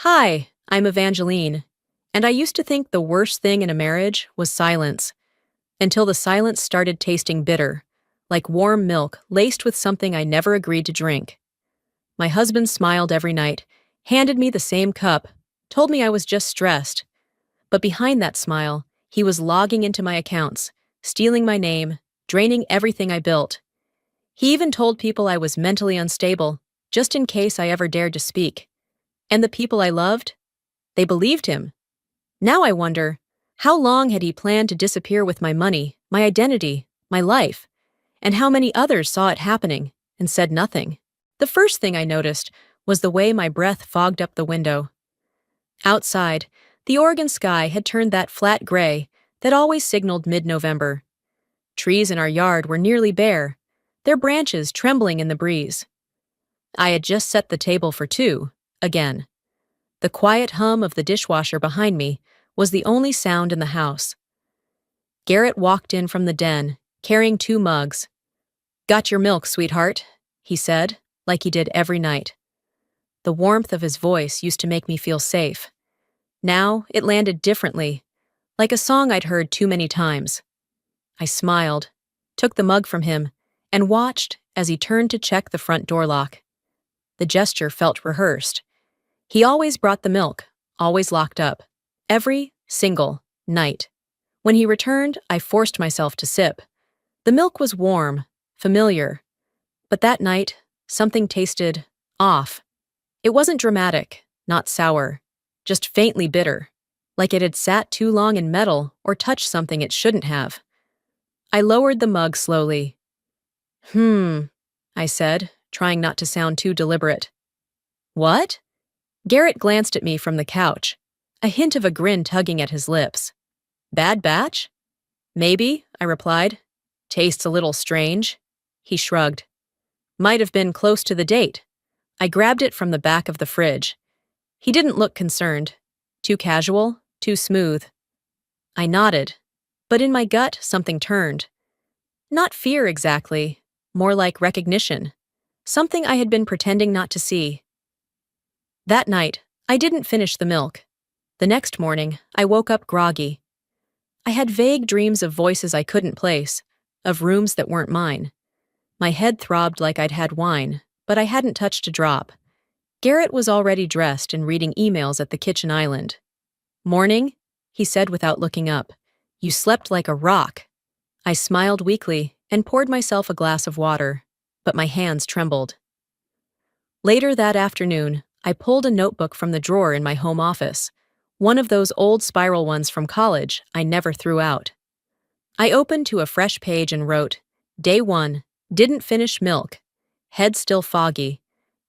Hi, I'm Evangeline, and I used to think the worst thing in a marriage was silence, until the silence started tasting bitter, like warm milk laced with something I never agreed to drink. My husband smiled every night, handed me the same cup, told me I was just stressed. But behind that smile, he was logging into my accounts, stealing my name, draining everything I built. He even told people I was mentally unstable, just in case I ever dared to speak. And the people I loved? They believed him. Now I wonder, how long had he planned to disappear with my money, my identity, my life? And how many others saw it happening and said nothing? The first thing I noticed was the way my breath fogged up the window. Outside, the Oregon sky had turned that flat gray that always signaled mid-November. Trees in our yard were nearly bare, their branches trembling in the breeze. I had just set the table for two, again. The quiet hum of the dishwasher behind me was the only sound in the house. Garrett walked in from the den, carrying two mugs. "Got your milk, sweetheart," he said, like he did every night. The warmth of his voice used to make me feel safe. Now it landed differently, like a song I'd heard too many times. I smiled, took the mug from him, and watched as he turned to check the front door lock. The gesture felt rehearsed. He always brought the milk, always locked up, every single night. When he returned, I forced myself to sip. The milk was warm, familiar. But that night, something tasted off. It wasn't dramatic, not sour, just faintly bitter, like it had sat too long in metal or touched something it shouldn't have. I lowered the mug slowly. I said, trying not to sound too deliberate. "What?" Garrett glanced at me from the couch, a hint of a grin tugging at his lips. "Bad batch?" "Maybe," I replied. "Tastes a little strange." He shrugged. "Might have been close to the date." I grabbed it from the back of the fridge. He didn't look concerned. Too casual, too smooth. I nodded, but in my gut something turned. Not fear exactly, more like recognition. Something I had been pretending not to see. That night, I didn't finish the milk. The next morning, I woke up groggy. I had vague dreams of voices I couldn't place, of rooms that weren't mine. My head throbbed like I'd had wine, but I hadn't touched a drop. Garrett was already dressed and reading emails at the kitchen island. "Morning," he said without looking up. "You slept like a rock." I smiled weakly and poured myself a glass of water, but my hands trembled. Later that afternoon, I pulled a notebook from the drawer in my home office, one of those old spiral ones from college I never threw out. I opened to a fresh page and wrote, "Day 1, didn't finish milk. Head still foggy.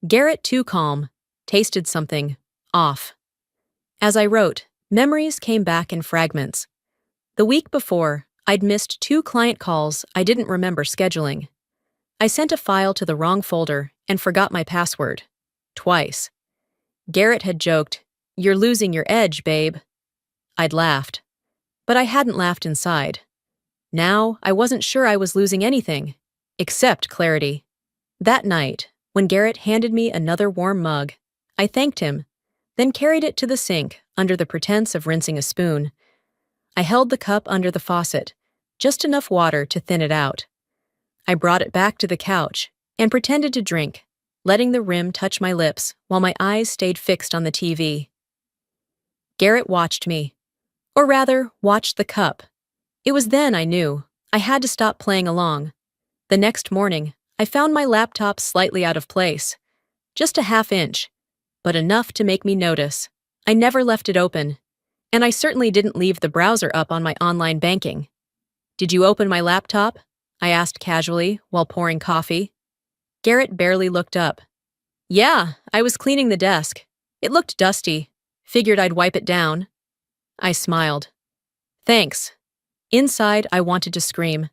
Garrett too calm. Tasted something off." As I wrote, memories came back in fragments. The week before, I'd missed 2 client calls I didn't remember scheduling. I sent a file to the wrong folder and forgot my password. Twice. Garrett had joked, "You're losing your edge, babe." I'd laughed. But I hadn't laughed inside. Now, I wasn't sure I was losing anything, except clarity. That night, when Garrett handed me another warm mug, I thanked him, then carried it to the sink under the pretense of rinsing a spoon. I held the cup under the faucet, just enough water to thin it out. I brought it back to the couch and pretended to drink, letting the rim touch my lips while my eyes stayed fixed on the TV. Garrett watched me, or rather, watched the cup. It was then I knew I had to stop playing along. The next morning, I found my laptop slightly out of place, just a half-inch, but enough to make me notice. I never left it open, and I certainly didn't leave the browser up on my online banking. "Did you open my laptop?" I asked casually while pouring coffee. Garrett barely looked up. "Yeah, I was cleaning the desk. It looked dusty. Figured I'd wipe it down." I smiled. "Thanks." Inside, I wanted to scream.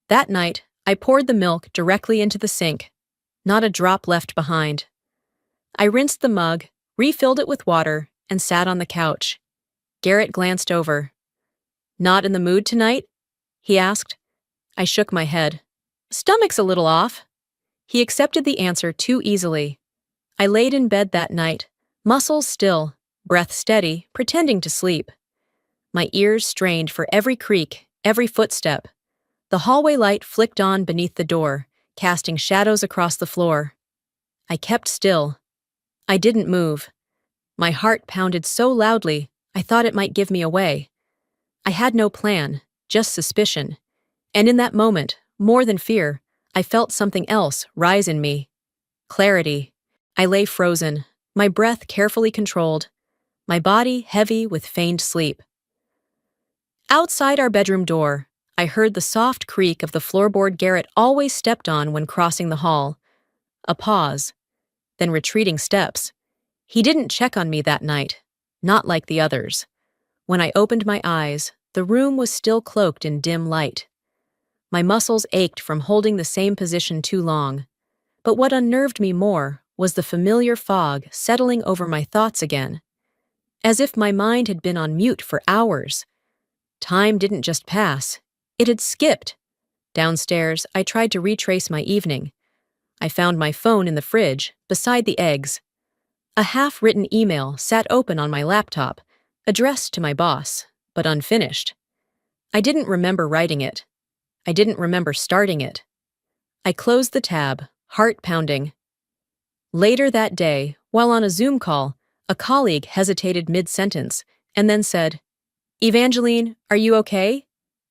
That night, I poured the milk directly into the sink. Not a drop left behind. I rinsed the mug, refilled it with water, and sat on the couch. Garrett glanced over. "Not in the mood tonight?" he asked. I shook my head. "Stomach's a little off." He accepted the answer too easily. I laid in bed that night, Muscles still, breath steady, pretending to sleep. My ears strained for every creak, every footstep. The hallway light flicked on beneath the door, casting shadows across the floor. I kept still. I didn't move. My heart pounded so loudly, I thought it might give me away. I had no plan, just suspicion. And in that moment, more than fear, I felt something else rise in me. Clarity. I lay frozen, my breath carefully controlled, my body heavy with feigned sleep. Outside our bedroom door, I heard the soft creak of the floorboard Garrett always stepped on when crossing the hall. A pause, then retreating steps. He didn't check on me that night, not like the others. When I opened my eyes, the room was still cloaked in dim light. My muscles ached from holding the same position too long. But what unnerved me more was the familiar fog settling over my thoughts again. As if my mind had been on mute for hours. Time didn't just pass, it had skipped. Downstairs, I tried to retrace my evening. I found my phone in the fridge, beside the eggs. A half-written email sat open on my laptop, addressed to my boss, but unfinished. I didn't remember writing it. I didn't remember starting it. I closed the tab, heart pounding. Later that day, while on a Zoom call, a colleague hesitated mid-sentence and then said, "Evangeline, are you okay?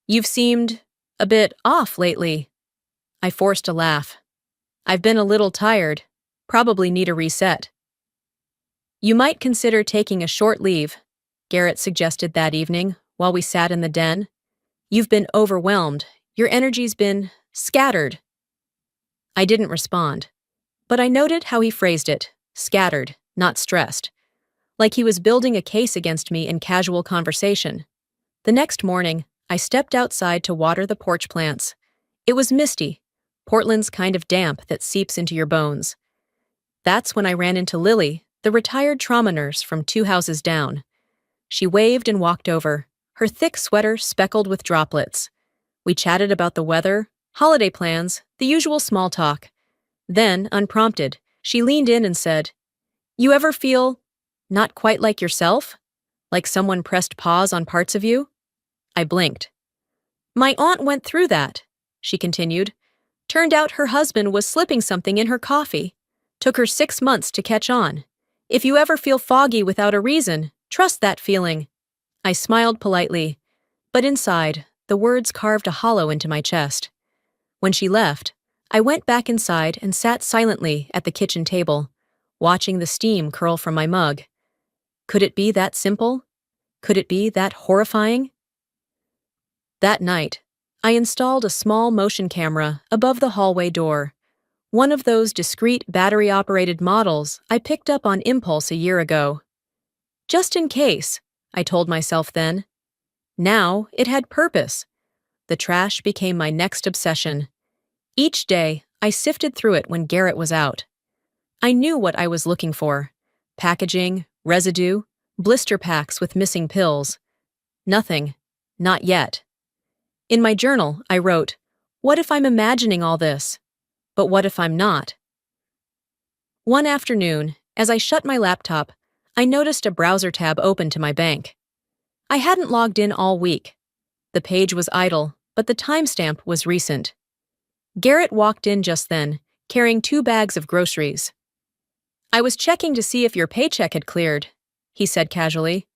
You've seemed a bit off lately." I forced a laugh. "I've been a little tired. Probably need a reset." "You might consider taking a short leave," Garrett suggested that evening while we sat in the den. "You've been overwhelmed. Your energy's been scattered." I didn't respond, but I noted how he phrased it, scattered, not stressed, like he was building a case against me in casual conversation. The next morning, I stepped outside to water the porch plants. It was misty, Portland's kind of damp that seeps into your bones. That's when I ran into Lily, the retired trauma nurse from 2 houses down. She waved and walked over, her thick sweater speckled with droplets. We chatted about the weather, holiday plans, the usual small talk. Then, unprompted, she leaned in and said, "You ever feel not quite like yourself? Like someone pressed pause on parts of you?" I blinked. "My aunt went through that," she continued. "Turned out her husband was slipping something in her coffee. Took her 6 months to catch on. If you ever feel foggy without a reason, trust that feeling." I smiled politely, but inside, the words carved a hollow into my chest. When she left, I went back inside and sat silently at the kitchen table, watching the steam curl from my mug. Could it be that simple? Could it be that horrifying? That night, I installed a small motion camera above the hallway door, one of those discreet battery-operated models I picked up on impulse a year ago. Just in case, I told myself then. Now it had purpose. The trash became my next obsession. Each day, I sifted through it when Garrett was out. I knew what I was looking for: packaging, residue, blister packs with missing pills. Nothing. Not yet. In my journal, I wrote, "What if I'm imagining all this? But what if I'm not?" One afternoon, as I shut my laptop, I noticed a browser tab open to my bank. I hadn't logged in all week. The page was idle, but the timestamp was recent. Garrett walked in just then, carrying 2 bags of groceries. "I was checking to see if your paycheck had cleared," he said casually.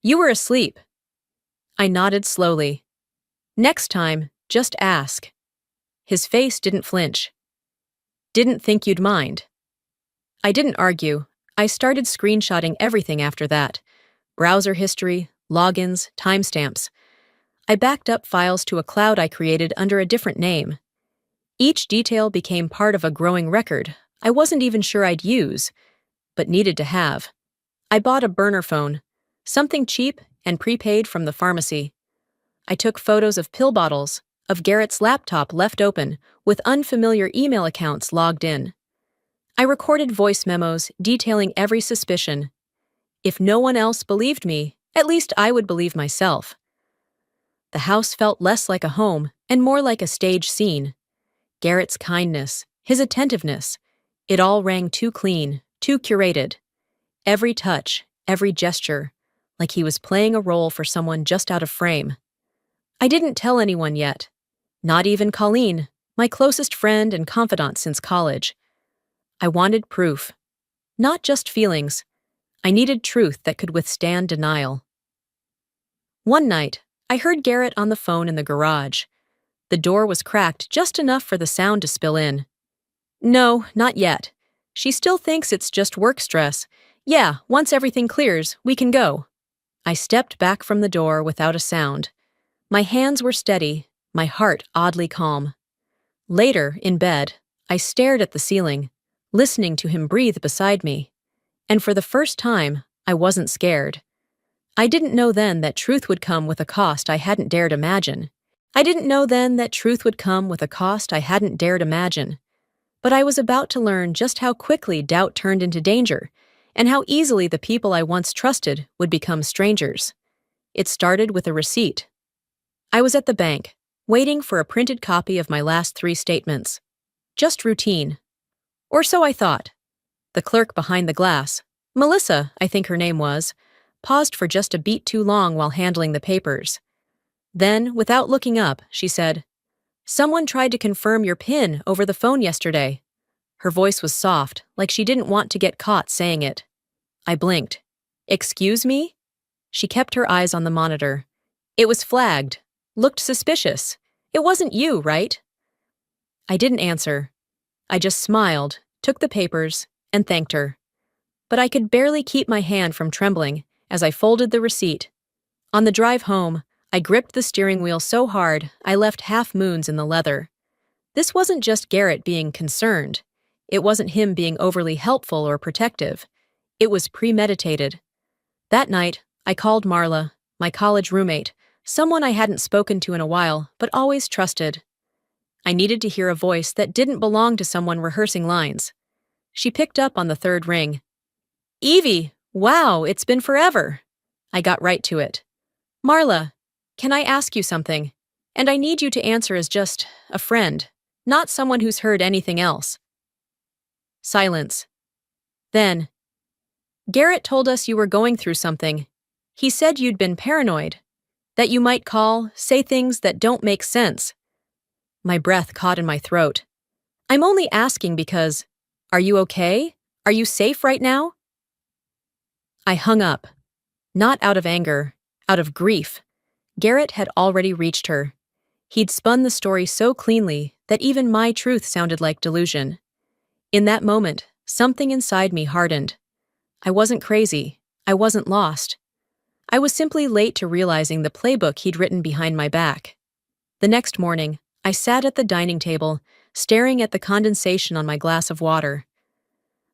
"You were asleep." I nodded slowly. "Next time, just ask." His face didn't flinch. "Didn't think you'd mind." I didn't argue. I started screenshotting everything after that. Browser history, logins, timestamps. I backed up files to a cloud I created under a different name. Each detail became part of a growing record I wasn't even sure I'd use, but needed to have. I bought a burner phone, something cheap and prepaid from the pharmacy. I took photos of pill bottles, of Garrett's laptop left open, with unfamiliar email accounts logged in. I recorded voice memos detailing every suspicion. If no one else believed me, at least I would believe myself. The house felt less like a home and more like a stage scene. Garrett's kindness, his attentiveness, it all rang too clean, too curated. Every touch, every gesture, like he was playing a role for someone just out of frame. I didn't tell anyone yet. Not even Colleen, my closest friend and confidant since college. I wanted proof. Not just feelings. I needed truth that could withstand denial. One night, I heard Garrett on the phone in the garage. The door was cracked just enough for the sound to spill in. No, not yet. She still thinks it's just work stress. Yeah, once everything clears, we can go. I stepped back from the door without a sound. My hands were steady, my heart oddly calm. Later, in bed, I stared at the ceiling, listening to him breathe beside me. And for the first time, I wasn't scared. I didn't know then that truth would come with a cost I hadn't dared imagine. But I was about to learn just how quickly doubt turned into danger, and how easily the people I once trusted would become strangers. It started with a receipt. I was at the bank, waiting for a printed copy of my last 3 statements. Just routine. Or so I thought. The clerk behind the glass, Melissa, I think her name was, paused for just a beat too long while handling the papers. Then, without looking up, she said, "Someone tried to confirm your PIN over the phone yesterday." Her voice was soft, like she didn't want to get caught saying it. I blinked. "Excuse me?" She kept her eyes on the monitor. It was flagged. Looked suspicious. It wasn't you, right? I didn't answer. I just smiled, took the papers, and thanked her. But I could barely keep my hand from trembling as I folded the receipt. On the drive home, I gripped the steering wheel so hard I left half moons in the leather. This wasn't just Garrett being concerned. It wasn't him being overly helpful or protective. It was premeditated. That night, I called Marla, my college roommate, someone I hadn't spoken to in a while but always trusted. I needed to hear a voice that didn't belong to someone rehearsing lines. She picked up on the 3rd ring. "Evie, wow, it's been forever." I got right to it. "Marla, can I ask you something? And I need you to answer as just a friend, not someone who's heard anything else." Silence. Then, "Garrett told us you were going through something. He said you'd been paranoid, that you might say things that don't make sense." My breath caught in my throat. "I'm only asking because, are you okay? Are you safe right now?" I hung up. Not out of anger, out of grief. Garrett had already reached her. He'd spun the story so cleanly that even my truth sounded like delusion. In that moment, something inside me hardened. I wasn't crazy. I wasn't lost. I was simply late to realizing the playbook he'd written behind my back. The next morning, I sat at the dining table, staring at the condensation on my glass of water.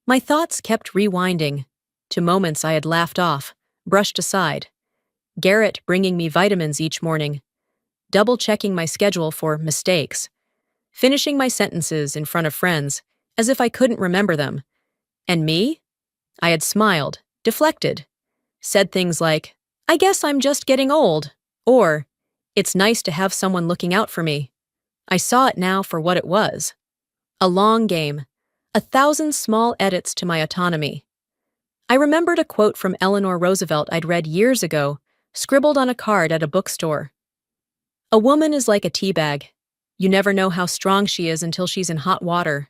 My thoughts kept rewinding to moments I had laughed off, brushed aside. Garrett bringing me vitamins each morning, double-checking my schedule for mistakes, finishing my sentences in front of friends as if I couldn't remember them. And me? I had smiled, deflected, said things like, "I guess I'm just getting old," or, "It's nice to have someone looking out for me." I saw it now for what it was. A long game, 1,000 small edits to my autonomy. I remembered a quote from Eleanor Roosevelt I'd read years ago, scribbled on a card at a bookstore. "A woman is like a tea bag. You never know how strong she is until she's in hot water."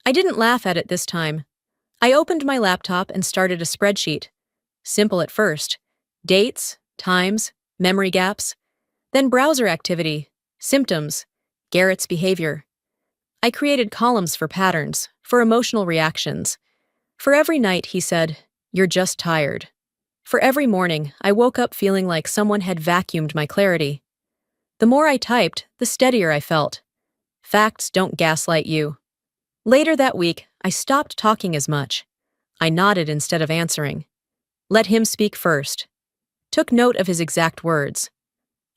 I didn't laugh at it this time. I opened my laptop and started a spreadsheet. Simple at first. Dates, times, memory gaps. Then browser activity, symptoms, Garrett's behavior. I created columns for patterns, for emotional reactions. For every night he said, "You're just tired." For every morning, I woke up feeling like someone had vacuumed my clarity. The more I typed, the steadier I felt. Facts don't gaslight you. Later that week, I stopped talking as much. I nodded instead of answering. Let him speak first. Took note of his exact words.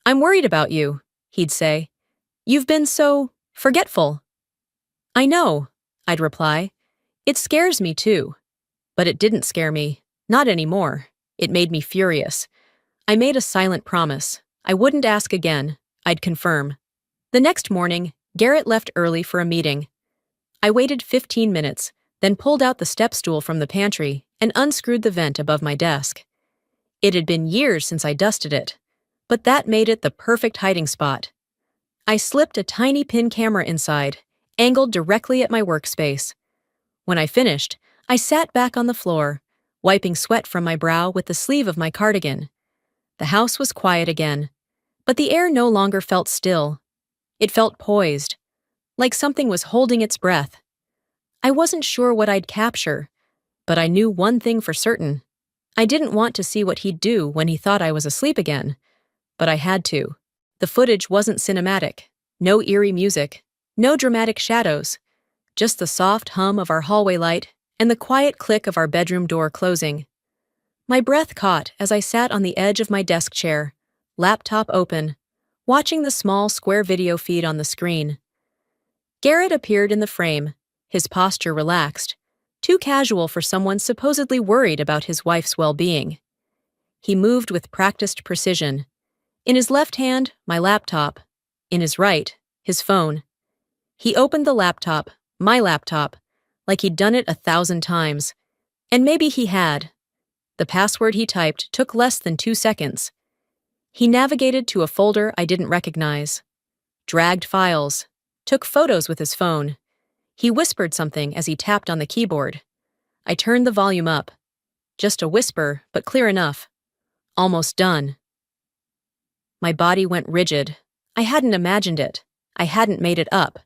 "I'm worried about you," he'd say. "You've been so forgetful." "I know," I'd reply. "It scares me too." But it didn't scare me. Not anymore. It made me furious. I made a silent promise. I wouldn't ask again. I'd confirm. The next morning, Garrett left early for a meeting. I waited 15 minutes, then pulled out the step stool from the pantry and unscrewed the vent above my desk. It had been years since I dusted it, but that made it the perfect hiding spot. I slipped a tiny pin camera inside, angled directly at my workspace. When I finished, I sat back on the floor, wiping sweat from my brow with the sleeve of my cardigan. The house was quiet again, but the air no longer felt still. It felt poised, like something was holding its breath. I wasn't sure what I'd capture, but I knew one thing for certain. I didn't want to see what he'd do when he thought I was asleep again, but I had to. The footage wasn't cinematic, no eerie music, no dramatic shadows, just the soft hum of our hallway light and the quiet click of our bedroom door closing. My breath caught as I sat on the edge of my desk chair, laptop open, watching the small square video feed on the screen. Garrett appeared in the frame, his posture relaxed, too casual for someone supposedly worried about his wife's well-being. He moved with practiced precision. In his left hand, my laptop. In his right, his phone. He opened the laptop, my laptop, like he'd done it 1,000 times. And maybe he had. The password he typed took less than 2 seconds. He navigated to a folder I didn't recognize, dragged files, took photos with his phone. He whispered something as he tapped on the keyboard. I turned the volume up. Just a whisper, but clear enough. Almost done. My body went rigid. I hadn't imagined it. I hadn't made it up.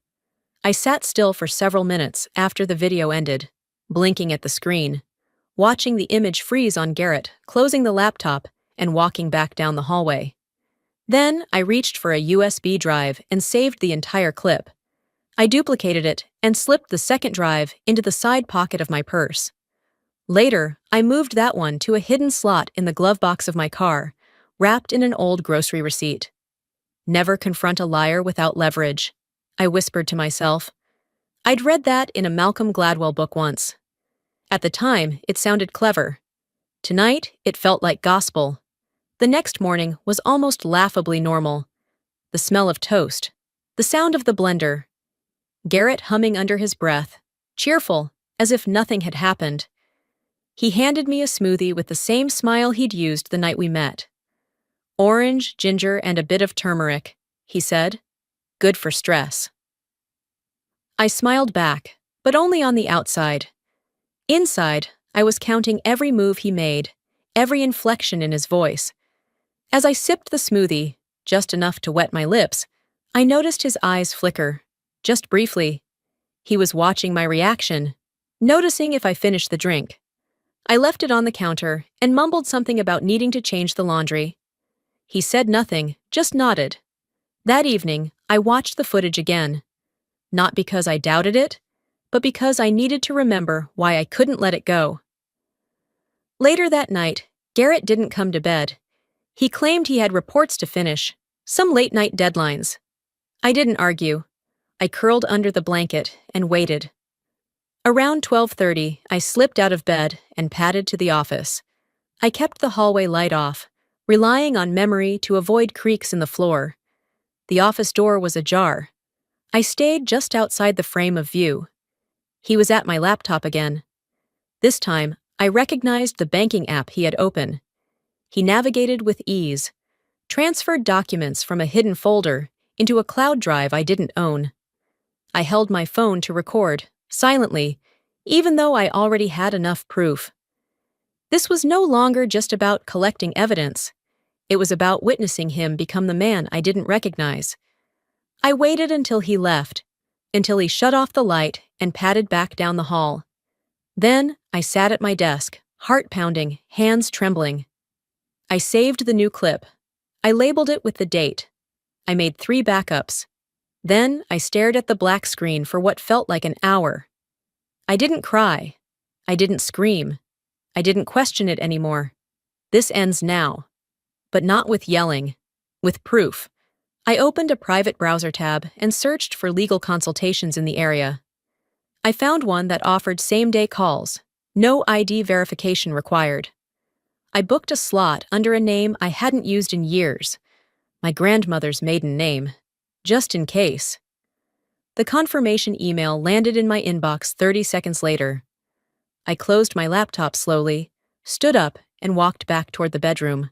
I sat still for several minutes after the video ended, blinking at the screen, watching the image freeze on Garrett, closing the laptop, and walking back down the hallway. Then I reached for a USB drive and saved the entire clip. I duplicated it and slipped the second drive into the side pocket of my purse. Later, I moved that one to a hidden slot in the glove box of my car, wrapped in an old grocery receipt. Never confront a liar without leverage, I whispered to myself. I'd read that in a Malcolm Gladwell book once. At the time, it sounded clever. Tonight, it felt like gospel. The next morning was almost laughably normal. The smell of toast, the sound of the blender, Garrett humming under his breath, cheerful, as if nothing had happened. He handed me a smoothie with the same smile he'd used the night we met. Orange, ginger, and a bit of turmeric, he said. Good for stress. I smiled back, but only on the outside. Inside, I was counting every move he made, every inflection in his voice. As I sipped the smoothie, just enough to wet my lips, I noticed his eyes flicker, just briefly. He was watching my reaction, noticing if I finished the drink. I left it on the counter and mumbled something about needing to change the laundry. He said nothing, just nodded. That evening, I watched the footage again. Not because I doubted it, but because I needed to remember why I couldn't let it go. Later that night, Garrett didn't come to bed. He claimed he had reports to finish, some late-night deadlines. I didn't argue. I curled under the blanket and waited. Around 12:30, I slipped out of bed and padded to the office. I kept the hallway light off, relying on memory to avoid creaks in the floor. The office door was ajar. I stayed just outside the frame of view. He was at my laptop again. This time, I recognized the banking app he had open. He navigated with ease, transferred documents from a hidden folder into a cloud drive I didn't own. I held my phone to record, silently, even though I already had enough proof. This was no longer just about collecting evidence. It was about witnessing him become the man I didn't recognize. I waited until he left, until he shut off the light and padded back down the hall. Then I sat at my desk, heart pounding, hands trembling. I saved the new clip. I labeled it with the date. I made 3 backups. Then I stared at the black screen for what felt like an hour. I didn't cry. I didn't scream. I didn't question it anymore. This ends now. But not with yelling. With proof. I opened a private browser tab and searched for legal consultations in the area. I found one that offered same-day calls, no ID verification required. I booked a slot under a name I hadn't used in years, my grandmother's maiden name, just in case. The confirmation email landed in my inbox 30 seconds later. I closed my laptop slowly, stood up, and walked back toward the bedroom.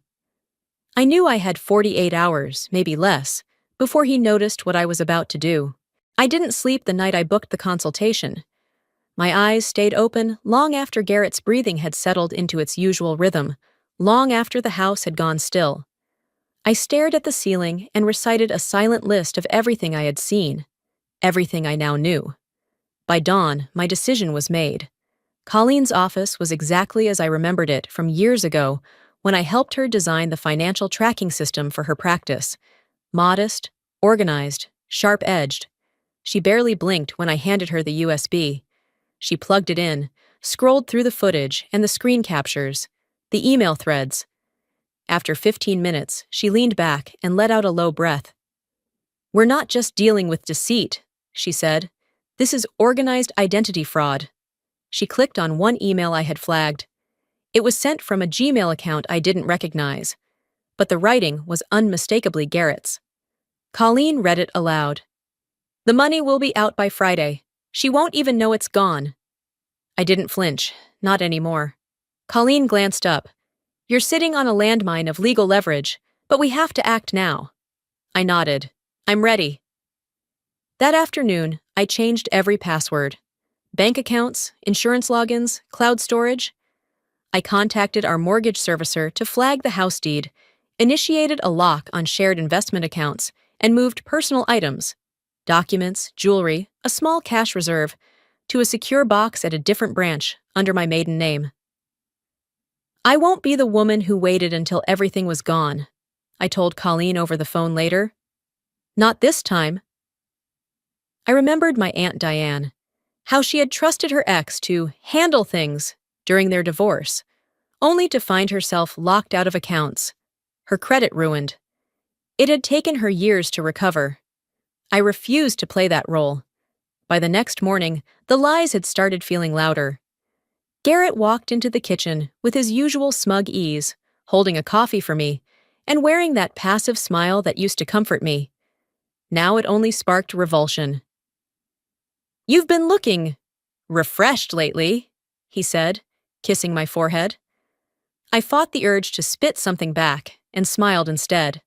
I knew I had 48 hours, maybe less, before he noticed what I was about to do. I didn't sleep the night I booked the consultation. My eyes stayed open long after Garrett's breathing had settled into its usual rhythm, long after the house had gone still. I stared at the ceiling and recited a silent list of everything I had seen, everything I now knew. By dawn, my decision was made. Colleen's office was exactly as I remembered it from years ago when I helped her design the financial tracking system for her practice. Modest, organized, sharp-edged. She barely blinked when I handed her the USB. She plugged it in, scrolled through the footage and the screen captures, the email threads. After 15 minutes, she leaned back and let out a low breath. "We're not just dealing with deceit," she said. "This is organized identity fraud." She clicked on one email I had flagged. It was sent from a Gmail account I didn't recognize, but the writing was unmistakably Garrett's. Colleen read it aloud. "The money will be out by Friday. She won't even know it's gone." I didn't flinch, not anymore. Colleen glanced up. "You're sitting on a landmine of legal leverage, but we have to act now." I nodded. "I'm ready." That afternoon, I changed every password. Bank accounts, insurance logins, cloud storage. I contacted our mortgage servicer to flag the house deed, initiated a lock on shared investment accounts, and moved personal items, documents, jewelry, a small cash reserve, to a secure box at a different branch under my maiden name. "I won't be the woman who waited until everything was gone," I told Colleen over the phone later. "Not this time." I remembered my Aunt Diane, how she had trusted her ex to handle things during their divorce, only to find herself locked out of accounts, her credit ruined. It had taken her years to recover. I refused to play that role. By the next morning, the lies had started feeling louder. Garrett walked into the kitchen with his usual smug ease, holding a coffee for me, and wearing that passive smile that used to comfort me. Now it only sparked revulsion. "You've been looking refreshed lately," he said, kissing my forehead. I fought the urge to spit something back and smiled instead.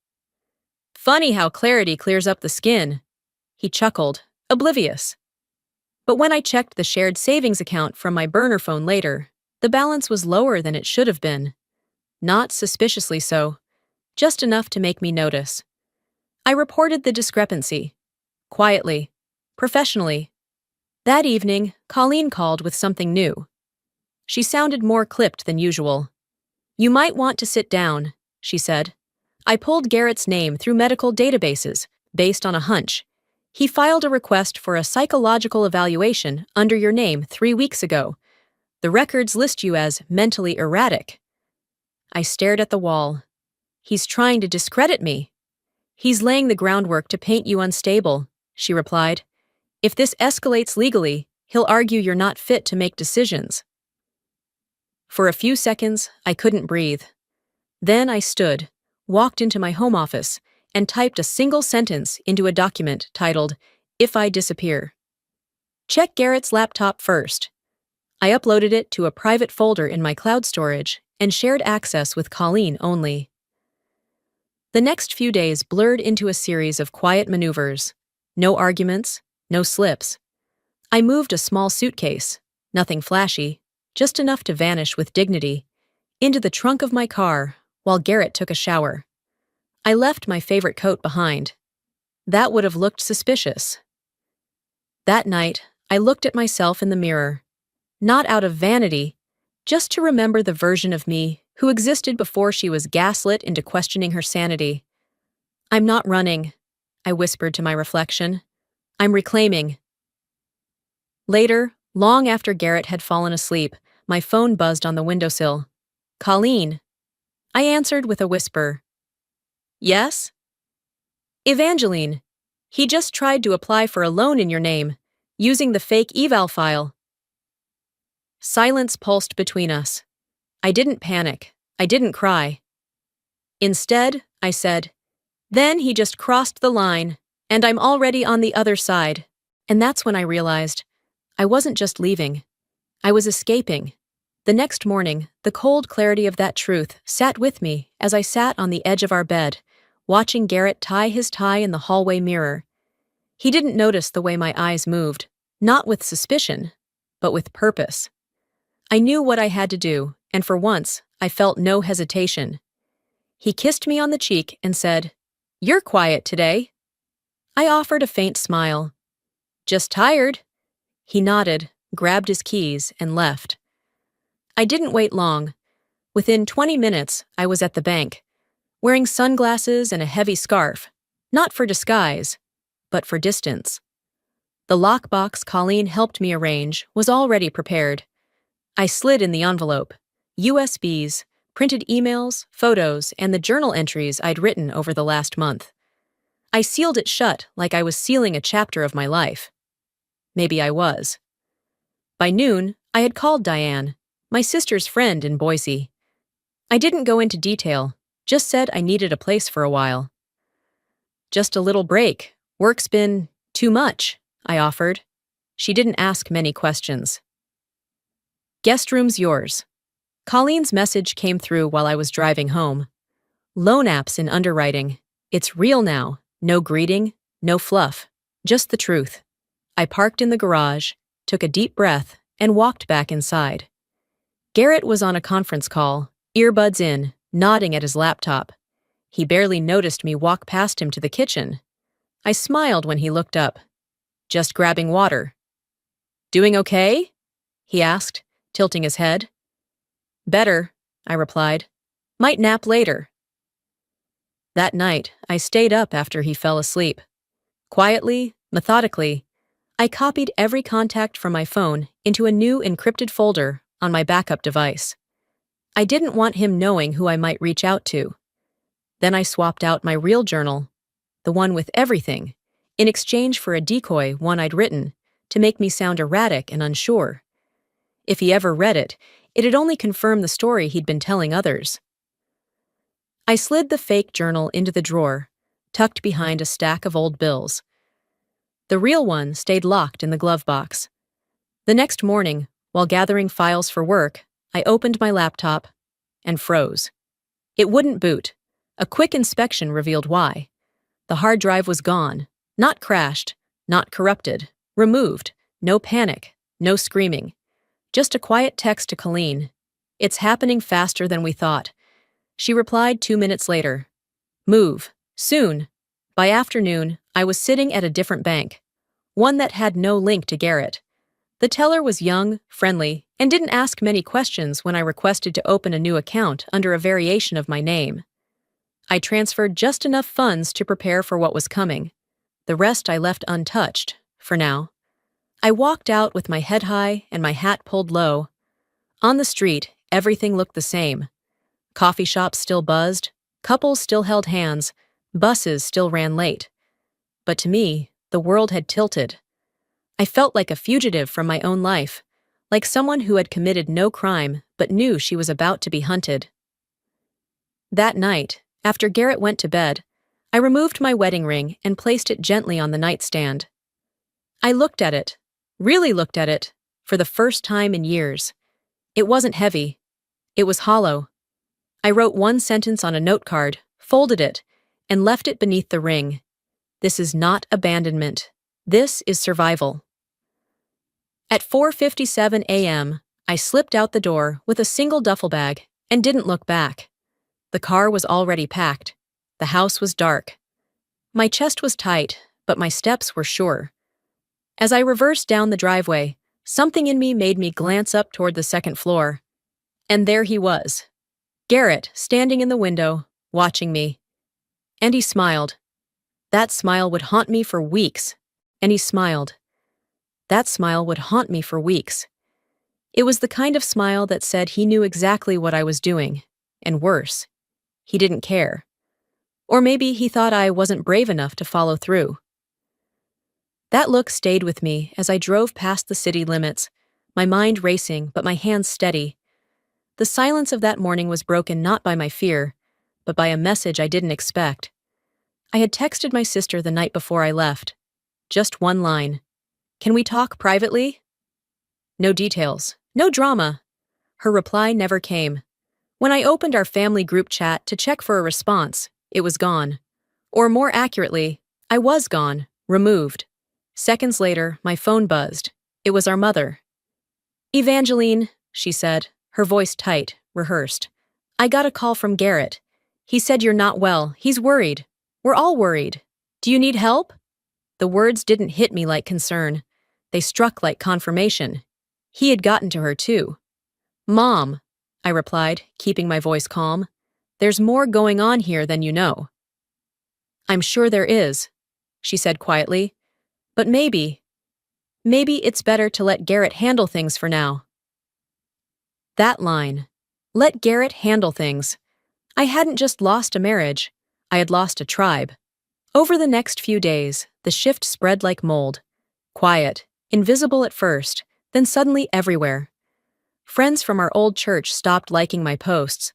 "Funny how clarity clears up the skin," he chuckled, oblivious. But when I checked the shared savings account from my burner phone later, the balance was lower than it should have been. Not suspiciously so, just enough to make me notice. I reported the discrepancy. Quietly, professionally. That evening, Colleen called with something new. She sounded more clipped than usual. "You might want to sit down," she said. "I pulled Garrett's name through medical databases, based on a hunch. He filed a request for a psychological evaluation under your name 3 weeks ago. The records list you as mentally erratic." I stared at the wall. "He's trying to discredit me." "He's laying the groundwork to paint you unstable," she replied. "If this escalates legally, he'll argue you're not fit to make decisions." For a few seconds, I couldn't breathe. Then I stood, walked into my home office, and typed a single sentence into a document titled, "If I Disappear." Check Garrett's laptop first. I uploaded it to a private folder in my cloud storage and shared access with Colleen only. The next few days blurred into a series of quiet maneuvers. No arguments, no slips. I moved a small suitcase, nothing flashy, just enough to vanish with dignity, into the trunk of my car while Garrett took a shower. I left my favorite coat behind. That would have looked suspicious. That night, I looked at myself in the mirror, not out of vanity, just to remember the version of me who existed before she was gaslit into questioning her sanity. "I'm not running," I whispered to my reflection. "I'm reclaiming." Later, long after Garrett had fallen asleep, my phone buzzed on the windowsill. "Colleen." I answered with a whisper. "Yes?" "Evangeline. He just tried to apply for a loan in your name, using the fake eval file." Silence pulsed between us. I didn't panic. I didn't cry. Instead, I said, "Then he just crossed the line, and I'm already on the other side." And that's when I realized I wasn't just leaving. I was escaping. The next morning, the cold clarity of that truth sat with me as I sat on the edge of our bed, watching Garrett tie his tie in the hallway mirror. He didn't notice the way my eyes moved, not with suspicion, but with purpose. I knew what I had to do, and for once, I felt no hesitation. He kissed me on the cheek and said, "You're quiet today." I offered a faint smile. "Just tired." He nodded, grabbed his keys, and left. I didn't wait long. Within 20 minutes, I was at the bank, wearing sunglasses and a heavy scarf, not for disguise, but for distance. The lockbox Colleen helped me arrange was already prepared. I slid in the envelope, USBs, printed emails, photos, and the journal entries I'd written over the last month. I sealed it shut like I was sealing a chapter of my life. Maybe I was. By noon, I had called Diane, my sister's friend in Boise. I didn't go into detail, just said I needed a place for a while. "Just a little break. Work's been too much," I offered. She didn't ask many questions. "Guest room's yours." Colleen's message came through while I was driving home. "Loan apps in underwriting. It's real now. No greeting, no fluff. Just the truth." I parked in the garage, took a deep breath, and walked back inside. Garrett was on a conference call, earbuds in, nodding at his laptop. He barely noticed me walk past him to the kitchen. I smiled when he looked up. "Just grabbing water." "Doing okay?" he asked, tilting his head. "Better," I replied. "Might nap later." That night, I stayed up after he fell asleep. Quietly, methodically, I copied every contact from my phone into a new encrypted folder on my backup device. I didn't want him knowing who I might reach out to. Then I swapped out my real journal, the one with everything, in exchange for a decoy one I'd written to make me sound erratic and unsure. If he ever read it, it'd only confirm the story he'd been telling others. I slid the fake journal into the drawer, tucked behind a stack of old bills. The real one stayed locked in the glove box. The next morning, while gathering files for work, I opened my laptop and froze. It wouldn't boot. A quick inspection revealed why. The hard drive was gone, not crashed, not corrupted, removed, no panic, no screaming. Just a quiet text to Colleen. "It's happening faster than we thought." She replied 2 minutes later. "Move. Soon." By afternoon, I was sitting at a different bank, one that had no link to Garrett. The teller was young, friendly, and didn't ask many questions when I requested to open a new account under a variation of my name. I transferred just enough funds to prepare for what was coming. The rest I left untouched, for now. I walked out with my head high and my hat pulled low. On the street, everything looked the same. Coffee shops still buzzed, couples still held hands, buses still ran late. But to me, the world had tilted. I felt like a fugitive from my own life, like someone who had committed no crime but knew she was about to be hunted. That night, after Garrett went to bed, I removed my wedding ring and placed it gently on the nightstand. I looked at it, really looked at it, for the first time in years. It wasn't heavy. It was hollow. I wrote one sentence on a note card, folded it, and left it beneath the ring. This is not abandonment. This is survival. At 4:57 a.m., I slipped out the door with a single duffel bag and didn't look back. The car was already packed. The house was dark. My chest was tight, but my steps were sure. As I reversed down the driveway, something in me made me glance up toward the second floor. And there he was, Garrett, standing in the window, watching me. And he smiled. That smile would haunt me for weeks. And he smiled. That smile would haunt me for weeks. It was the kind of smile that said he knew exactly what I was doing, and worse, he didn't care. Or maybe he thought I wasn't brave enough to follow through. That look stayed with me as I drove past the city limits, my mind racing but my hands steady. The silence of that morning was broken not by my fear, but by a message I didn't expect. I had texted my sister the night before I left. Just one line. "Can we talk privately?" No details, No drama. Her reply never came. When I opened our family group chat to check for a response, it was gone. Or more accurately, I was gone, removed. Seconds later, my phone buzzed. It was our mother. "Evangeline," she said, her voice tight, rehearsed. "I got a call from Garrett. He said you're not well. He's worried. We're all worried. Do you need help?" The words didn't hit me like concern. They struck like confirmation. He had gotten to her too. "Mom," I replied, keeping my voice calm. "There's more going on here than you know." "I'm sure there is," she said quietly. "But maybe it's better to let Garrett handle things for now." That line, "let Garrett handle things." I hadn't just lost a marriage, I had lost a tribe. Over the next few days, the shift spread like mold. Quiet, invisible at first, then suddenly everywhere. Friends from our old church stopped liking my posts.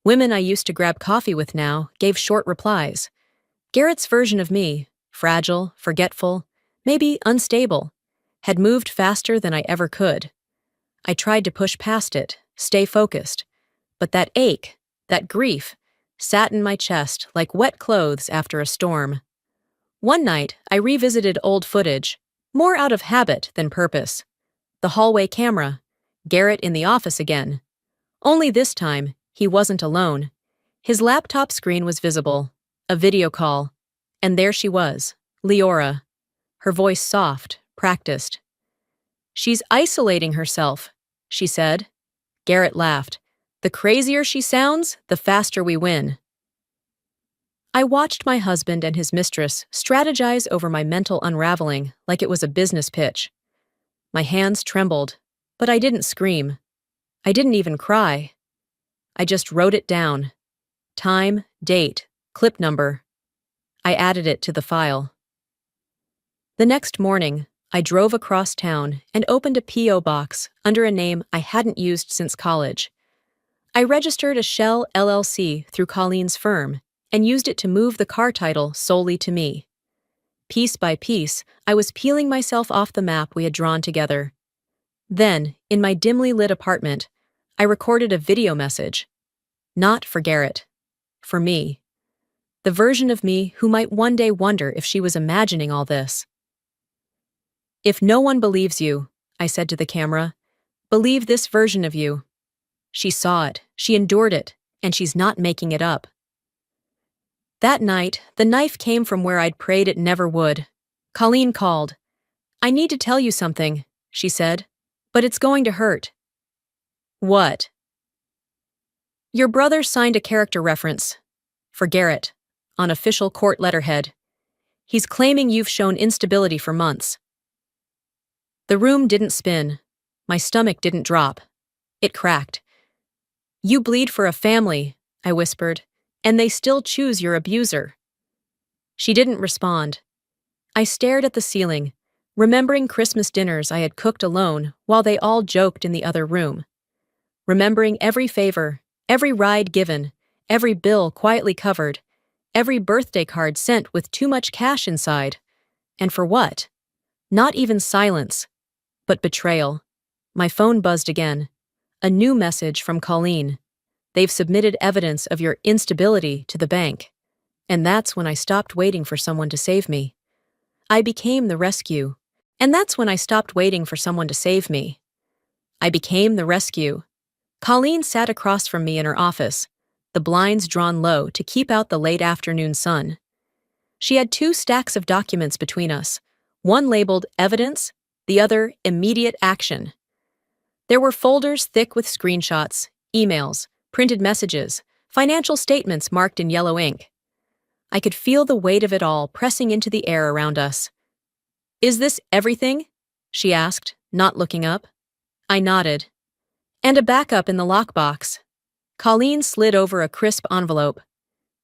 Women I used to grab coffee with now gave short replies. Garrett's version of me, fragile, forgetful, maybe unstable, had moved faster than I ever could. I tried to push past it, stay focused. But that ache, that grief, sat in my chest like wet clothes after a storm. One night, I revisited old footage, more out of habit than purpose. The hallway camera, Garrett in the office again. Only this time, he wasn't alone. His laptop screen was visible, a video call. And there she was, Leora. Her voice soft, practiced. "She's isolating herself," she said. Garrett laughed. "The crazier she sounds, the faster we win." I watched my husband and his mistress strategize over my mental unraveling like it was a business pitch. My hands trembled, but I didn't scream. I didn't even cry. I just wrote it down. Time, date, clip number. I added it to the file. The next morning, I drove across town and opened a P.O. box under a name I hadn't used since college. I registered a Shell LLC through Colleen's firm and used it to move the car title solely to me. Piece by piece, I was peeling myself off the map we had drawn together. Then, in my dimly lit apartment, I recorded a video message. Not for Garrett. For me. The version of me who might one day wonder if she was imagining all this. "If no one believes you," I said to the camera, "believe this version of you." She saw it, she endured it, and she's not making it up. That night, the knife came from where I'd prayed it never would. Colleen called. "I need to tell you something," she said, "but it's going to hurt." "What?" "Your brother signed a character reference. For Garrett. On official court letterhead. He's claiming you've shown instability for months." The room didn't spin. My stomach didn't drop. It cracked. "You bleed for a family," I whispered, "and they still choose your abuser." She didn't respond. I stared at the ceiling, remembering Christmas dinners I had cooked alone while they all joked in the other room. Remembering every favor, every ride given, every bill quietly covered, every birthday card sent with too much cash inside. And for what? Not even silence, but betrayal. My phone buzzed again. A new message from Colleen. "They've submitted evidence of your instability to the bank." And that's when I stopped waiting for someone to save me. I became the rescue. And that's when I stopped waiting for someone to save me. I became the rescue. Colleen sat across from me in her office, the blinds drawn low to keep out the late afternoon sun. She had 2 stacks of documents between us, one labeled evidence, the other immediate action. There were folders thick with screenshots, emails, printed messages, financial statements marked in yellow ink. I could feel the weight of it all pressing into the air around us. "Is this everything?" she asked, not looking up. I nodded. "And a backup in the lockbox." Colleen slid over a crisp envelope.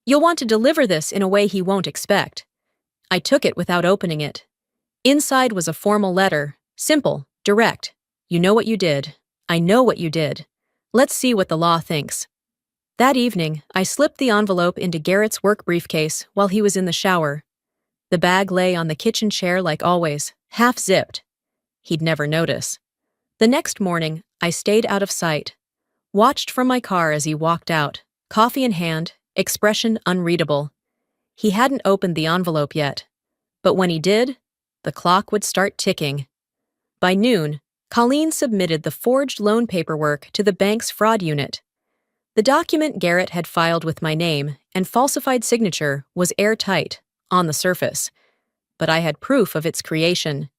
"You'll want to deliver this in a way he won't expect." I took it without opening it. Inside was a formal letter, simple, direct. "You know what you did. I know what you did. Let's see what the law thinks." That evening, I slipped the envelope into Garrett's work briefcase while he was in the shower. The bag lay on the kitchen chair like always, half zipped. He'd never notice. The next morning, I stayed out of sight, watched from my car as he walked out, coffee in hand, expression unreadable. He hadn't opened the envelope yet, but when he did, the clock would start ticking. By noon, Colleen submitted the forged loan paperwork to the bank's fraud unit. The document Garrett had filed with my name and falsified signature was airtight, on the surface, but I had proof of its creation.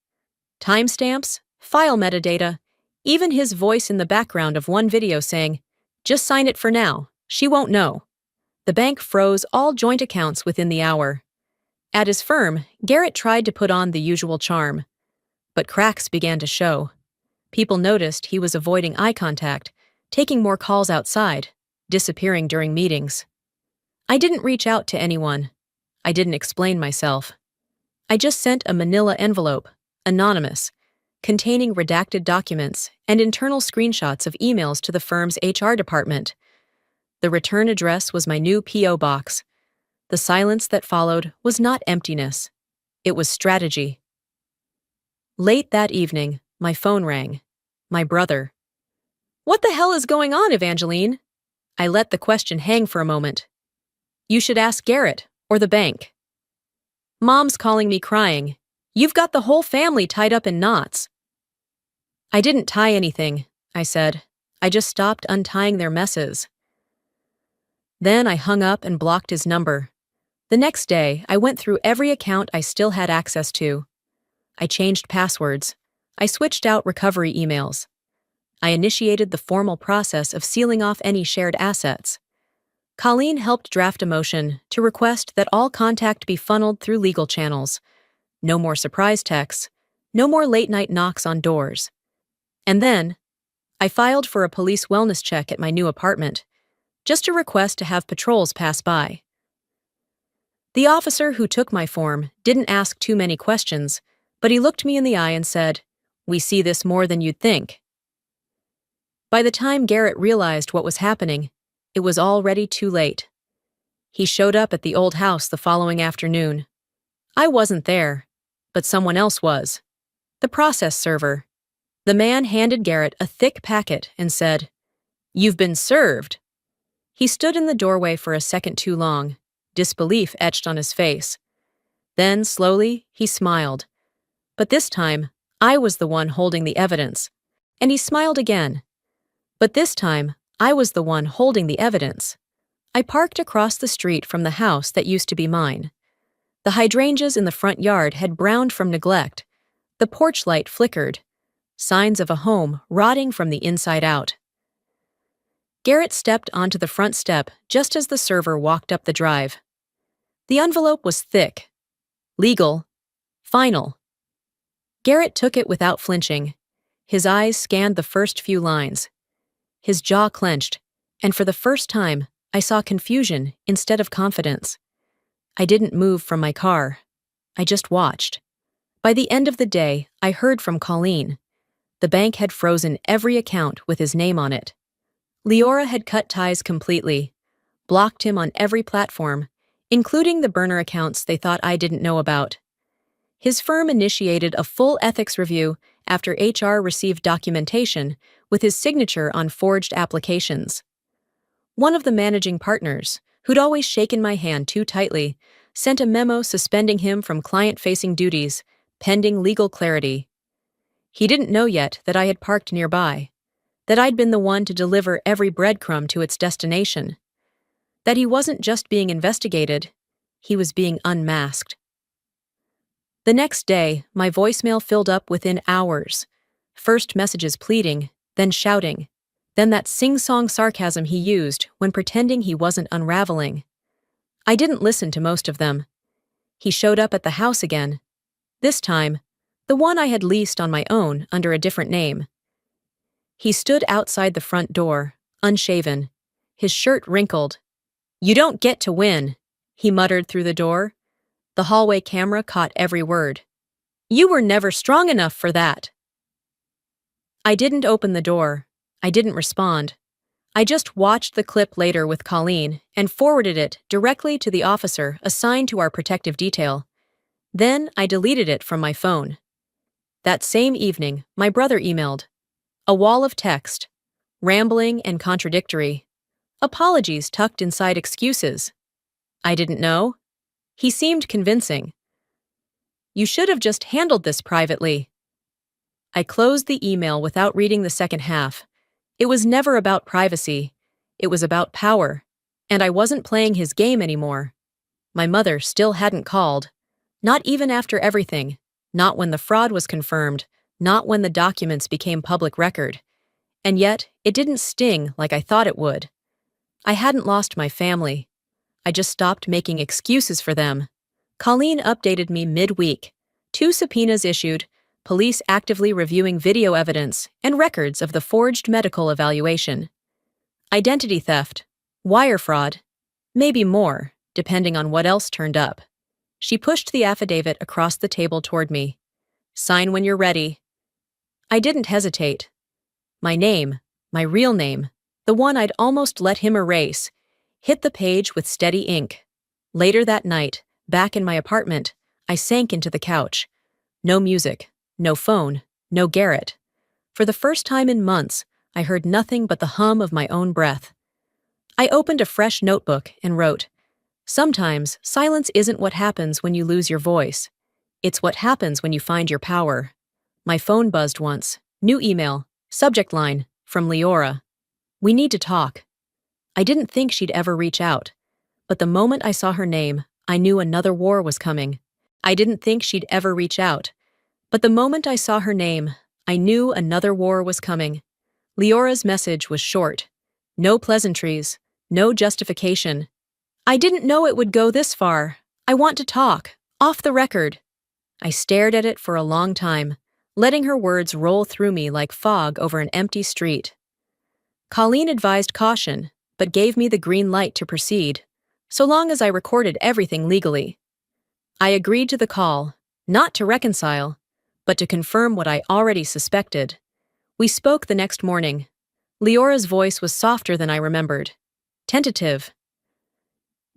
Timestamps, file metadata, even his voice in the background of one video saying, "Just sign it for now, she won't know." The bank froze all joint accounts within the hour. At his firm, Garrett tried to put on the usual charm, but cracks began to show. People noticed he was avoiding eye contact, taking more calls outside, disappearing during meetings. I didn't reach out to anyone. I didn't explain myself. I just sent a manila envelope, anonymous, containing redacted documents and internal screenshots of emails to the firm's HR department. The return address was my new P.O. box. The silence that followed was not emptiness. It was strategy. Late that evening, my phone rang. My brother. "What the hell is going on, Evangeline?" I let the question hang for a moment. "You should ask Garrett, or the bank." "Mom's calling me crying. You've got the whole family tied up in knots." "I didn't tie anything," I said. "I just stopped untying their messes." Then I hung up and blocked his number. The next day, I went through every account I still had access to. I changed passwords. I switched out recovery emails. I initiated the formal process of sealing off any shared assets. Colleen helped draft a motion to request that all contact be funneled through legal channels. No more surprise texts. No more late-night knocks on doors. And then, I filed for a police wellness check at my new apartment, just a request to have patrols pass by. The officer who took my form didn't ask too many questions, but he looked me in the eye and said, "We see this more than you'd think." By the time Garrett realized what was happening, it was already too late. He showed up at the old house the following afternoon. I wasn't there, but someone else was. The process server. The man handed Garrett a thick packet and said, "You've been served." He stood in the doorway for a second too long, disbelief etched on his face. Then, slowly, he smiled. But this time, I was the one holding the evidence. And he smiled again. But this time, I was the one holding the evidence. I parked across the street from the house that used to be mine. The hydrangeas in the front yard had browned from neglect. The porch light flickered. Signs of a home rotting from the inside out. Garrett stepped onto the front step just as the server walked up the drive. The envelope was thick. Legal. Final. Garrett took it without flinching. His eyes scanned the first few lines. His jaw clenched, and for the first time, I saw confusion instead of confidence. I didn't move from my car. I just watched. By the end of the day, I heard from Colleen. The bank had frozen every account with his name on it. Leora had cut ties completely, blocked him on every platform, including the burner accounts they thought I didn't know about. His firm initiated a full ethics review after HR received documentation with his signature on forged applications. One of the managing partners, who'd always shaken my hand too tightly, sent a memo suspending him from client-facing duties, pending legal clarity. He didn't know yet that I had parked nearby, that I'd been the one to deliver every breadcrumb to its destination, that he wasn't just being investigated, he was being unmasked. The next day, my voicemail filled up within hours. First messages pleading, then shouting, then that sing-song sarcasm he used when pretending he wasn't unraveling. I didn't listen to most of them. He showed up at the house again. This time, the one I had leased on my own under a different name. He stood outside the front door, unshaven, his shirt wrinkled. "You don't get to win," he muttered through the door. The hallway camera caught every word. "You were never strong enough for that." I didn't open the door. I didn't respond. I just watched the clip later with Colleen and forwarded it directly to the officer assigned to our protective detail. Then I deleted it from my phone. That same evening, my brother emailed, A wall of text, rambling and contradictory. Apologies tucked inside excuses. I didn't know. He seemed convincing. You should have just handled this privately. I closed the email without reading the second half. It was never about privacy. It was about power. And I wasn't playing his game anymore. My mother still hadn't called. Not even after everything. Not when the fraud was confirmed. Not when the documents became public record. And yet, it didn't sting like I thought it would. I hadn't lost my family. I just stopped making excuses for them. Colleen updated me mid-week. 2 subpoenas issued, police actively reviewing video evidence and records of the forged medical evaluation. Identity theft, wire fraud, maybe more, depending on what else turned up. She pushed the affidavit across the table toward me. Sign when you're ready. I didn't hesitate. My name, my real name, the one I'd almost let him erase, hit the page with steady ink. Later that night, back in my apartment, I sank into the couch. No music, no phone, no Garrett. For the first time in months, I heard nothing but the hum of my own breath. I opened a fresh notebook and wrote, "Sometimes silence isn't what happens when you lose your voice. It's what happens when you find your power." My phone buzzed once. New email, subject line, from Leora. "We need to talk." I didn't think she'd ever reach out. But the moment I saw her name, I knew another war was coming. I didn't think she'd ever reach out. But the moment I saw her name, I knew another war was coming. Leora's message was short. No pleasantries, no justification. "I didn't know it would go this far. I want to talk, off the record." I stared at it for a long time, letting her words roll through me like fog over an empty street. Colleen advised caution, but gave me the green light to proceed, so long as I recorded everything legally. I agreed to the call, not to reconcile, but to confirm what I already suspected. We spoke the next morning. Leora's voice was softer than I remembered. Tentative.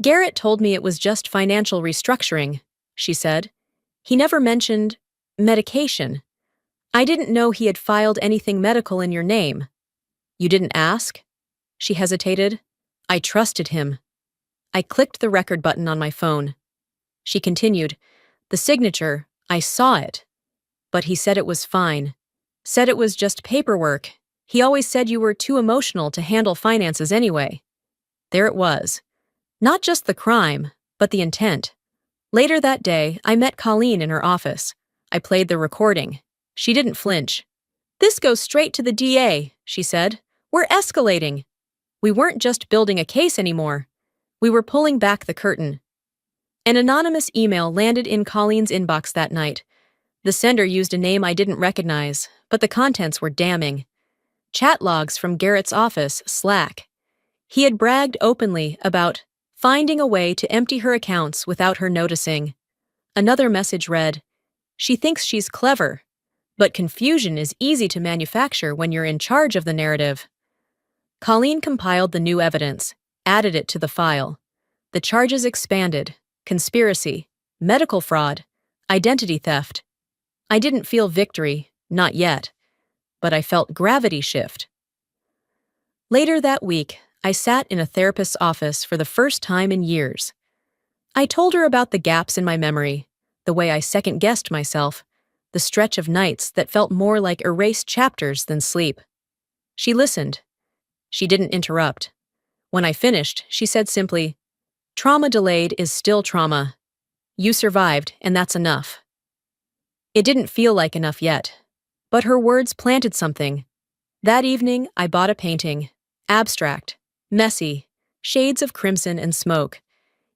"Garrett told me it was just financial restructuring," she said. "He never mentioned medication. I didn't know he had filed anything medical in your name." "You didn't ask?" She hesitated. "I trusted him." I clicked the record button on my phone. She continued, "The signature, I saw it. But he said it was fine. Said it was just paperwork. He always said you were too emotional to handle finances anyway." There it was. Not just the crime, but the intent. Later that day, I met Colleen in her office. I played the recording. She didn't flinch. "This goes straight to the DA," she said. "We're escalating." We weren't just building a case anymore. We were pulling back the curtain. An anonymous email landed in Colleen's inbox that night. The sender used a name I didn't recognize, but the contents were damning. Chat logs from Garrett's office, Slack. He had bragged openly about finding a way to empty her accounts without her noticing. Another message read, "She thinks she's clever, but confusion is easy to manufacture when you're in charge of the narrative." Colleen compiled the new evidence, added it to the file. The charges expanded: conspiracy, medical fraud, identity theft. I didn't feel victory, not yet, but I felt gravity shift. Later that week, I sat in a therapist's office for the first time in years. I told her about the gaps in my memory, the way I second-guessed myself, the stretch of nights that felt more like erased chapters than sleep. She listened. She didn't interrupt. When I finished, she said simply, "Trauma delayed is still trauma. You survived, and that's enough." It didn't feel like enough yet, but her words planted something. That evening, I bought a painting. Abstract, messy, shades of crimson and smoke.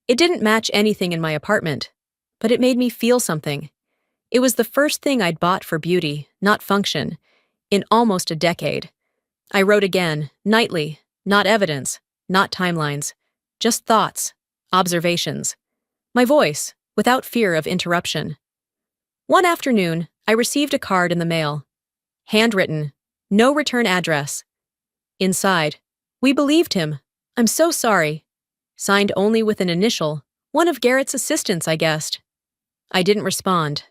It didn't match anything in my apartment, but it made me feel something. It was the first thing I'd bought for beauty, not function, in almost a decade. I wrote again, nightly, not evidence, not timelines, just thoughts, observations. My voice, without fear of interruption. One afternoon, I received a card in the mail. Handwritten, no return address. Inside, "We believed him. I'm so sorry." Signed only with an initial, one of Garrett's assistants, I guessed. I didn't respond,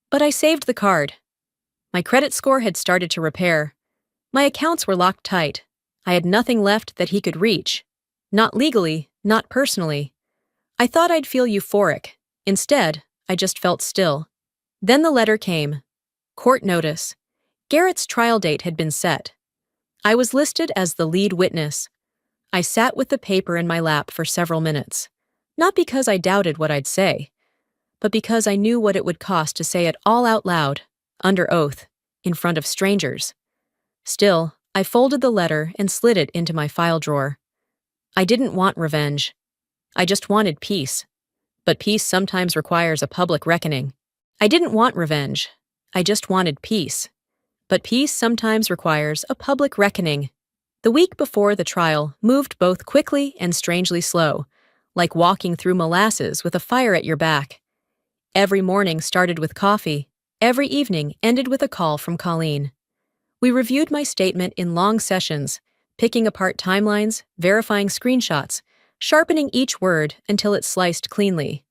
but I saved the card. My credit score had started to repair. My accounts were locked tight. I had nothing left that he could reach. Not legally, not personally. I thought I'd feel euphoric. Instead, I just felt still. Then the letter came. Court notice. Garrett's trial date had been set. I was listed as the lead witness. I sat with the paper in my lap for several minutes. Not because I doubted what I'd say, but because I knew what it would cost to say it all out loud, under oath, in front of strangers. Still, I folded the letter and slid it into my file drawer. I didn't want revenge. I just wanted peace. But peace sometimes requires a public reckoning. I didn't want revenge. I just wanted peace. But peace sometimes requires a public reckoning. The week before the trial moved both quickly and strangely slow, like walking through molasses with a fire at your back. Every morning started with coffee. Every evening ended with a call from Colleen. We reviewed my statement in long sessions, picking apart timelines, verifying screenshots, sharpening each word until it sliced cleanly.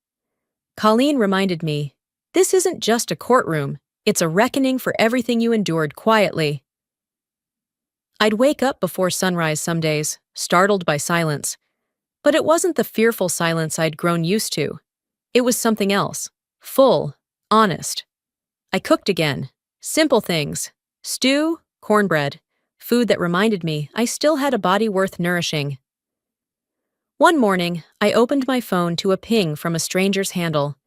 Colleen reminded me, "This isn't just a courtroom, it's a reckoning for everything you endured quietly." I'd wake up before sunrise some days, startled by silence. But it wasn't the fearful silence I'd grown used to. It was something else, full, honest. I cooked again. Simple things. Stew, cornbread, food that reminded me I still had a body worth nourishing. One morning, I opened my phone to a ping from a stranger's handle.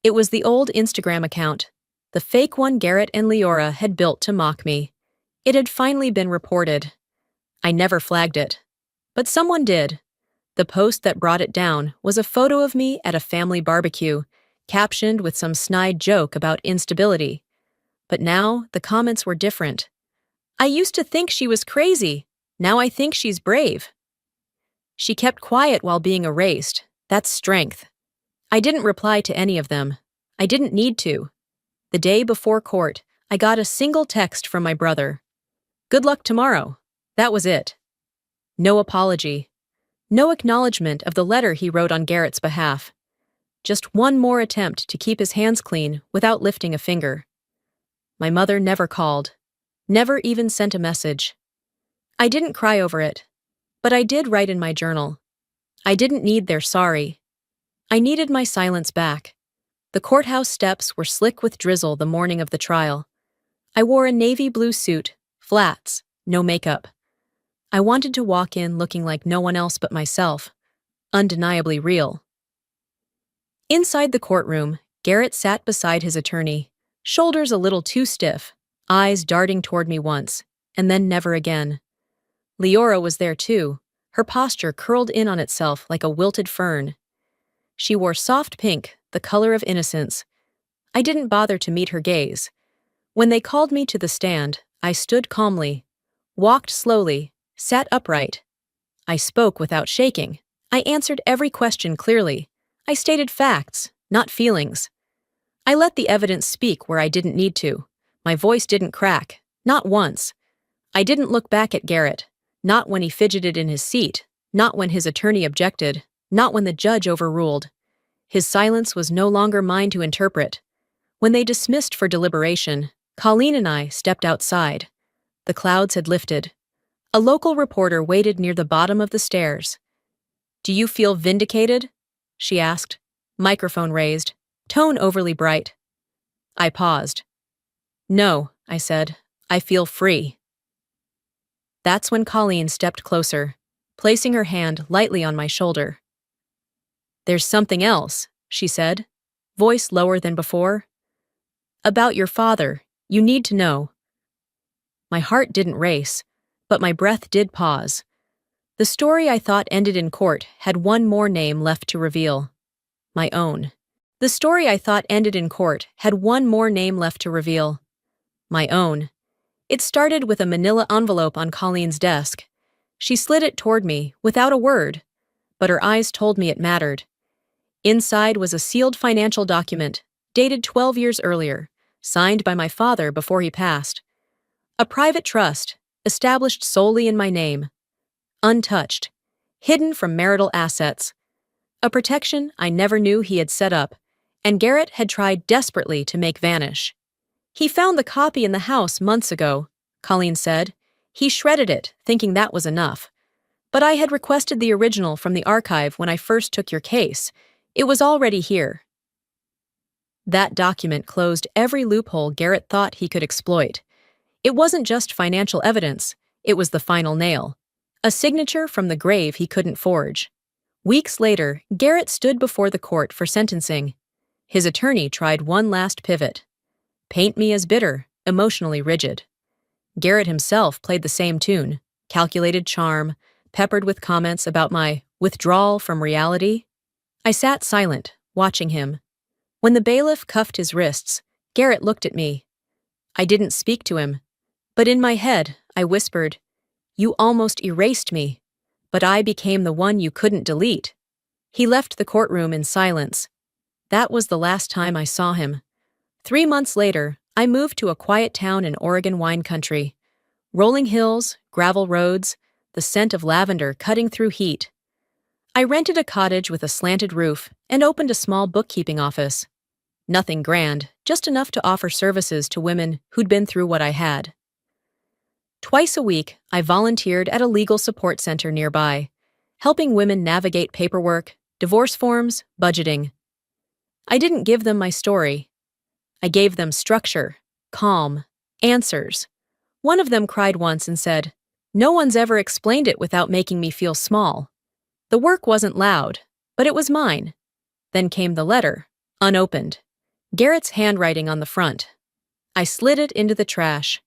It was the old Instagram account, the fake one Garrett and Leora had built to mock me. It had finally been reported. I never flagged it. But someone did. The post that brought it down was a photo of me at a family barbecue, captioned with some snide joke about instability. But now, the comments were different. "I used to think she was crazy. Now I think she's brave." She kept quiet while being erased. That's strength. I didn't reply to any of them. I didn't need to. The day before court, I got a single text from my brother. "Good luck tomorrow." That was it. No apology. No acknowledgement of the letter he wrote on Garrett's behalf. Just one more attempt to keep his hands clean without lifting a finger. My mother never called. Never even sent a message. I didn't cry over it. But I did write in my journal. I didn't need their sorry. I needed my silence back. The courthouse steps were slick with drizzle the morning of the trial. I wore a navy blue suit, flats, no makeup. I wanted to walk in looking like no one else but myself, undeniably real. Inside the courtroom, Garrett sat beside his attorney, shoulders a little too stiff, eyes darting toward me once, and then never again. Leora was there too, her posture curled in on itself like a wilted fern. She wore soft pink, the color of innocence. I didn't bother to meet her gaze. When they called me to the stand, I stood calmly, walked slowly, sat upright. I spoke without shaking. I answered every question clearly. I stated facts, not feelings. I let the evidence speak where I didn't need to. My voice didn't crack, not once. I didn't look back at Garrett, not when he fidgeted in his seat, not when his attorney objected, not when the judge overruled. His silence was no longer mine to interpret. When they dismissed for deliberation, Colleen and I stepped outside. The clouds had lifted. A local reporter waited near the bottom of the stairs. "Do you feel vindicated?" she asked, microphone raised, tone overly bright. I paused. "No," I said. "I feel free." That's when Colleen stepped closer, placing her hand lightly on my shoulder. "There's something else," she said, voice lower than before. "About your father, you need to know." My heart didn't race, but my breath did pause. The story I thought ended in court had one more name left to reveal. My own. The story I thought ended in court had one more name left to reveal. My own. It started with a manila envelope on Colleen's desk. She slid it toward me, without a word, but her eyes told me it mattered. Inside was a sealed financial document, dated 12 years earlier, signed by my father before he passed. A private trust, established solely in my name. Untouched. Hidden from marital assets. A protection I never knew he had set up, and Garrett had tried desperately to make vanish. "He found the copy in the house months ago," Colleen said. He shredded it, thinking that was enough. But I had requested the original from the archive when I first took your case. It was already here. That document closed every loophole Garrett thought he could exploit. It wasn't just financial evidence, it was the final nail. A signature from the grave he couldn't forge. Weeks later, Garrett stood before the court for sentencing. His attorney tried one last pivot. Paint me as bitter, emotionally rigid. Garrett himself played the same tune, calculated charm, peppered with comments about my withdrawal from reality. I sat silent, watching him. When the bailiff cuffed his wrists, Garrett looked at me. I didn't speak to him, but in my head, I whispered, "You almost erased me, but I became the one you couldn't delete." He left the courtroom in silence. That was the last time I saw him. 3 months later, I moved to a quiet town in Oregon wine country. Rolling hills, gravel roads, the scent of lavender cutting through heat. I rented a cottage with a slanted roof and opened a small bookkeeping office. Nothing grand, just enough to offer services to women who'd been through what I had. Twice a week, I volunteered at a legal support center nearby, helping women navigate paperwork, divorce forms, budgeting. I didn't give them my story. I gave them structure, calm, answers. One of them cried once and said, "No one's ever explained it without making me feel small." The work wasn't loud, but it was mine. Then came the letter, unopened. Garrett's handwriting on the front. I slid it into the trash.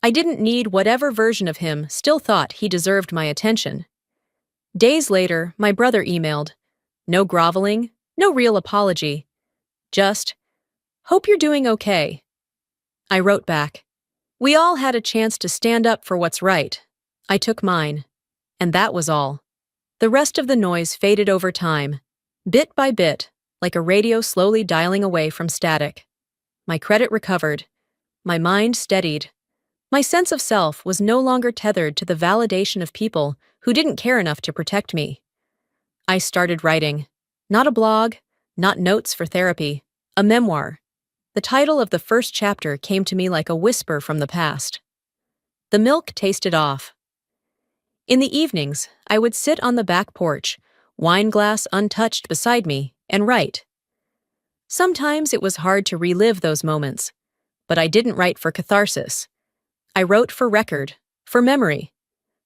I didn't need whatever version of him still thought he deserved my attention. Days later, my brother emailed. No groveling, no real apology. Just, "Hope you're doing okay." I wrote back. We all had a chance to stand up for what's right. I took mine. And that was all. The rest of the noise faded over time, bit by bit, like a radio slowly dialing away from static. My credit recovered. My mind steadied. My sense of self was no longer tethered to the validation of people who didn't care enough to protect me. I started writing. Not a blog, not notes for therapy, a memoir. The title of the first chapter came to me like a whisper from the past. The milk tasted off. In the evenings, I would sit on the back porch, wine glass untouched beside me, and write. Sometimes it was hard to relive those moments, but I didn't write for catharsis. I wrote for record, for memory,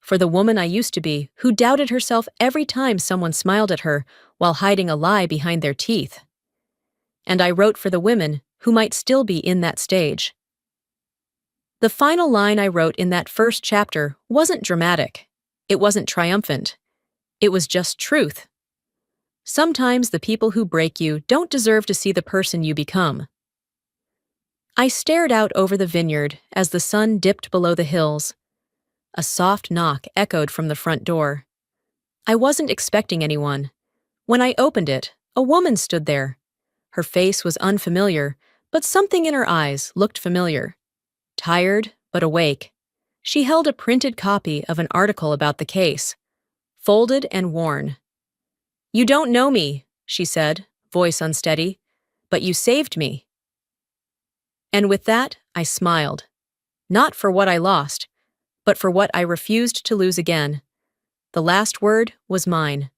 for the woman I used to be who doubted herself every time someone smiled at her while hiding a lie behind their teeth. And I wrote for the women who might still be in that stage. The final line I wrote in that first chapter wasn't dramatic. It wasn't triumphant. It was just truth. Sometimes the people who break you don't deserve to see the person you become. I stared out over the vineyard as the sun dipped below the hills. A soft knock echoed from the front door. I wasn't expecting anyone. When I opened it, a woman stood there. Her face was unfamiliar, but something in her eyes looked familiar. Tired, but awake. She held a printed copy of an article about the case, folded and worn. "You don't know me," she said, voice unsteady, "but you saved me." And with that, I smiled. Not for what I lost, but for what I refused to lose again. The last word was mine.